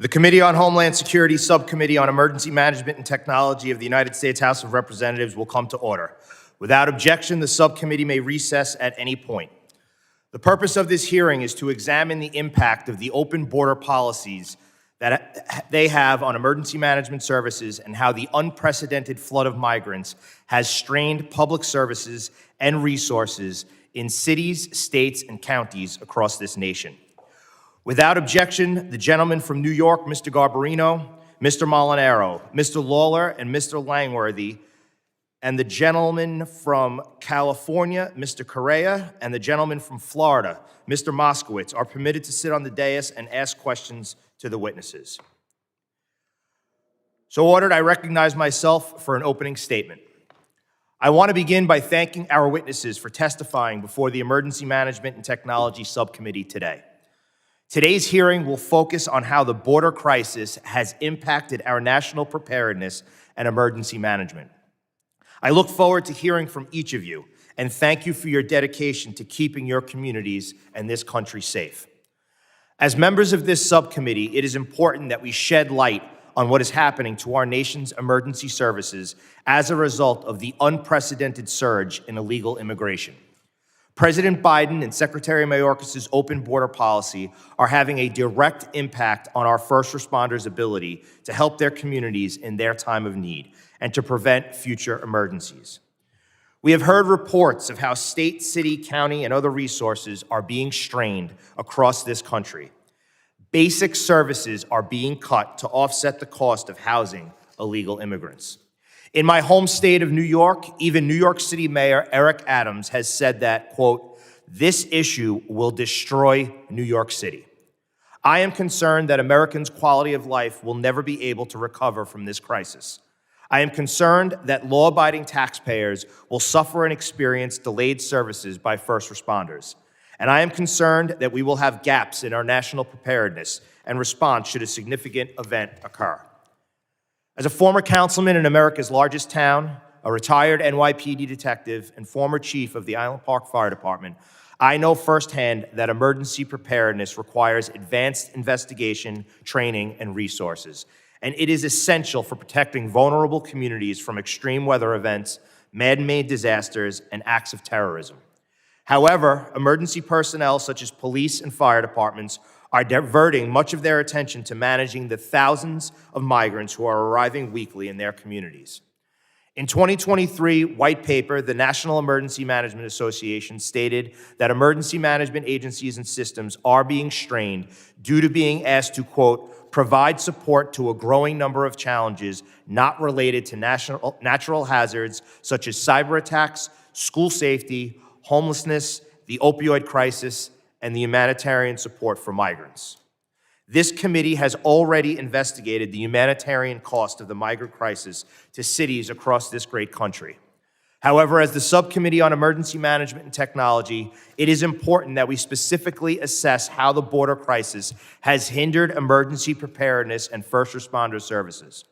The Committee on Homeland Security Subcommittee on Emergency Management and Technology of the United States House of Representatives will come to order. Without objection, the subcommittee may recess at any point. The purpose of this hearing is to examine the impact of the open border policies that they have on emergency management services and how the unprecedented flood of migrants has strained public services and resources in cities, states, and counties across this nation. Without objection, the gentleman from New York, Mr. Garbarino, Mr. Molinaro, Mr. Lawler, and Mr. Langworthy, and the gentleman from California, Mr. Correa, and the gentleman from Florida, Mr. Moskowitz, are permitted to sit on the dais and ask questions to the witnesses. So ordered, I recognize myself for an opening statement. I want to begin by thanking our witnesses for testifying before the Emergency Management and Technology Subcommittee today. Today's hearing will focus on how the border crisis has impacted our national preparedness and emergency management. I look forward to hearing from each of you, and thank you for your dedication to keeping your communities and this country safe. As members of this subcommittee, it is important that we shed light on what is happening to our nation's emergency services as a result of the unprecedented surge in illegal immigration. President Biden and Secretary Mayorkas' open border policy are having a direct impact on our first responders' ability to help their communities in their time of need and to prevent future emergencies. We have heard reports of how state, city, county, and other resources are being strained across this country. Basic services are being cut to offset the cost of housing illegal immigrants. In my home state of New York, even New York City Mayor Eric Adams has said that, quote, "This issue will destroy New York City." I am concerned that Americans' quality of life will never be able to recover from this crisis. I am concerned that law-abiding taxpayers will suffer and experience delayed services by first responders. And I am concerned that we will have gaps in our national preparedness and response should a significant event occur. As a former councilman in America's largest town, a retired NYPD detective, and former chief of the Island Park Fire Department, I know firsthand that emergency preparedness requires advanced investigation, training, and resources. And it is essential for protecting vulnerable communities from extreme weather events, man-made disasters, and acts of terrorism. However, emergency personnel such as police and fire departments are diverting much of their attention to managing the thousands of migrants who are arriving weekly in their communities. In 2023 white paper, the National Emergency Management Association stated that emergency management agencies and systems are being strained due to being asked to, quote, "provide support to a growing number of challenges not related to natural hazards such as cyber attacks, school safety, homelessness, the opioid crisis, and the humanitarian support for migrants." This committee has already investigated the humanitarian cost of the migrant crisis to cities across this great country. However, as the Subcommittee on Emergency Management and Technology, it is important that we specifically assess how the border crisis has hindered emergency preparedness and first responder services.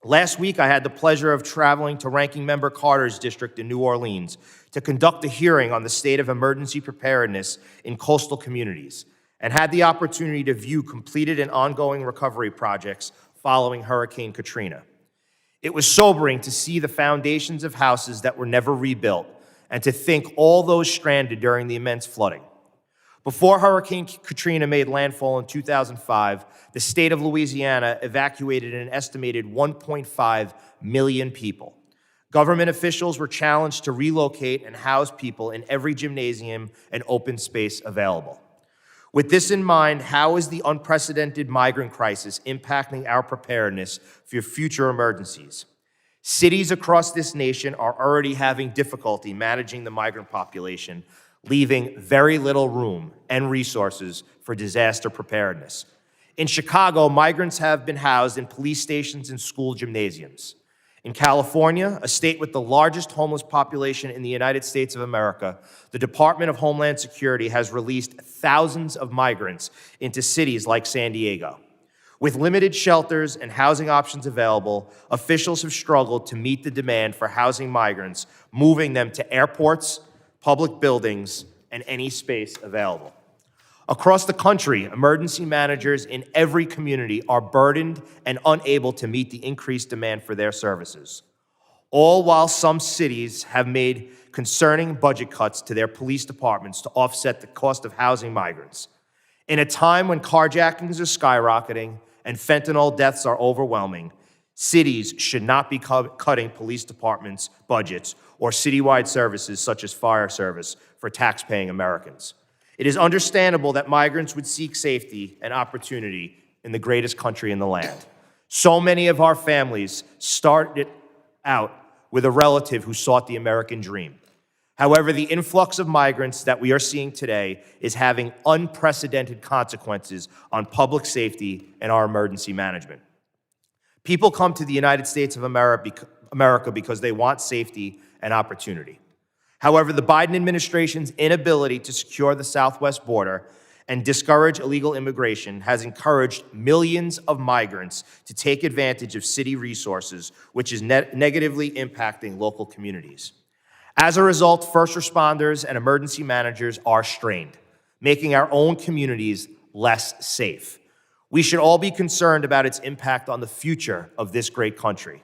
Last week, I had the pleasure of traveling to Ranking Member Carter's district in New Orleans to conduct a hearing on the state of emergency preparedness in coastal communities, and had the opportunity to view completed and ongoing recovery projects following Hurricane Katrina. It was sobering to see the foundations of houses that were never rebuilt, and to think all those stranded during the immense flooding. Before Hurricane Katrina made landfall in 2005, the state of Louisiana evacuated an estimated 1.5 million people. Government officials were challenged to relocate and house people in every gymnasium and open space available. With this in mind, how is the unprecedented migrant crisis impacting our preparedness for future emergencies? Cities across this nation are already having difficulty managing the migrant population, leaving very little room and resources for disaster preparedness. In Chicago, migrants have been housed in police stations and school gymnasiums. In California, a state with the largest homeless population in the United States of America, the Department of Homeland Security has released thousands of migrants into cities like San Diego. With limited shelters and housing options available, officials have struggled to meet the demand for housing migrants, moving them to airports, public buildings, and any space available. Across the country, emergency managers in every community are burdened and unable to meet the increased demand for their services, all while some cities have made concerning budget cuts to their police departments to offset the cost of housing migrants. In a time when carjackings are skyrocketing and fentanyl deaths are overwhelming, cities should not be cutting police departments' budgets or citywide services such as fire service for tax-paying Americans. It is understandable that migrants would seek safety and opportunity in the greatest country in the land. So many of our families started out with a relative who sought the American dream. However, the influx of migrants that we are seeing today is having unprecedented consequences on public safety and our emergency management. People come to the United States of America because they want safety and opportunity. However, the Biden administration's inability to secure the southwest border and discourage illegal immigration has encouraged millions of migrants to take advantage of city resources, which is negatively impacting local communities. As a result, first responders and emergency managers are strained, making our own communities less safe. We should all be concerned about its impact on the future of this great country.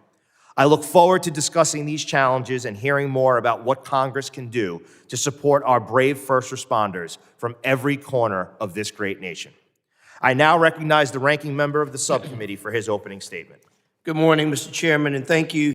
I look forward to discussing these challenges and hearing more about what Congress can do to support our brave first responders from every corner of this great nation. I now recognize the ranking member of the subcommittee for his opening statement. Good morning, Mr. Chairman, and thank you